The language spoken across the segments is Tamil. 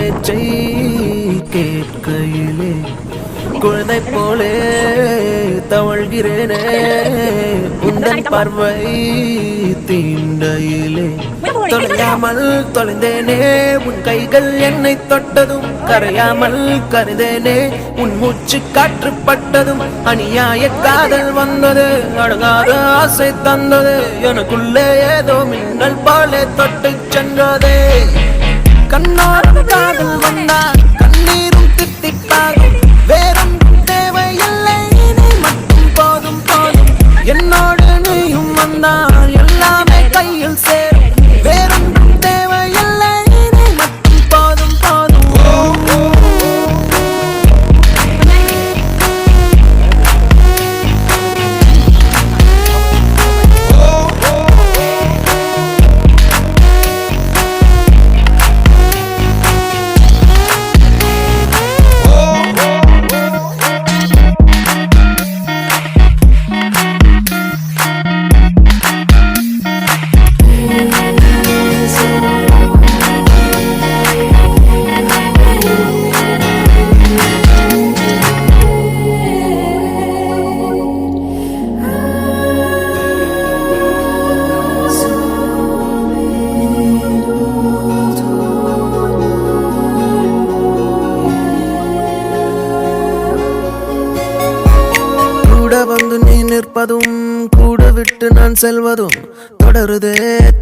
பேச்சை கேட்கையிலே குழந்தை போலே தவழ்கிறேனே உந்தன் பார்வை தீண்டையிலே தொலையாமல் தொலைந்தேனே உன் கைகள் என்னை தொட்டதும் கரையாமல் கருதேனே உன் மூச்சு காற்றுப்பட்டதும் அநியாய காதல் வந்தது அடங்காத ஆசை தந்தது எனக்குள்ளே ஏதோ மின்னல் போலே தொட்டு சென்றதே கண்ணோரம் காதல் வந்தால் கண்ணீரும் தித்திப்பாகும் வேறொன்றும் தேவையில்லை நீ மட்டும் போதும் போதும் என்னோடு நீயும் வந்தால் எல்லாமே கையில் சேரும் வேறொன்றும் தேவையில்லை நீ மட்டும் போதும் போதும் வந்து நீ நிற்பதும் கூட விட்டு நான் செல்வதும் தொடருதே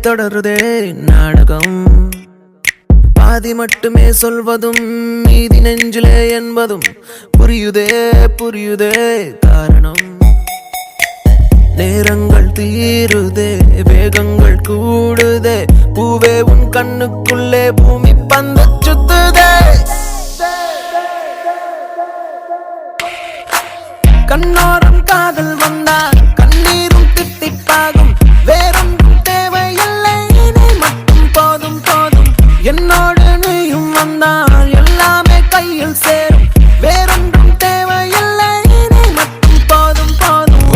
தொடருதே நாடகம் பாதி மட்டுமே சொல்வதும் மீதி நெஞ்சிலே என்பதும் புரியுதே புரியுதே காரணம் நேரங்கள் தீருதே வேகங்கள் கூடுதே பூவே உன் கண்ணுக்குள்ளே பூமி பந்து சுத்துதே கண்ணோரம் காதல் வந்தால் கண்ணீரும் தித்திப்பாகும் வேறொன்றும் தேவையில்லை நீ மட்டும் போதும் போதும் என்னோடு நீயும் வந்தால் எல்லாமே கையில் சேரும் வேறொன்றும் தேவையில்லை நீ மட்டும் போதும் போதும்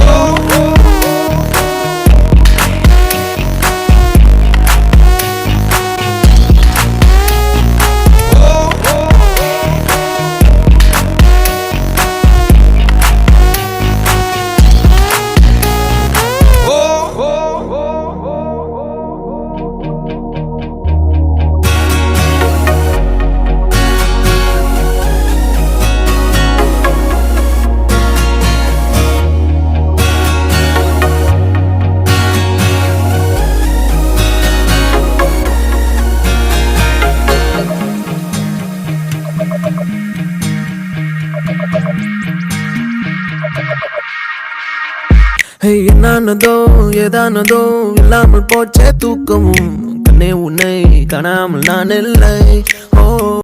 என்னானதோ ஏதானதோ இல்லாமல் போச்சே தூக்கமும் கண்ணே உன்னை காணாமல் நான் இல்லை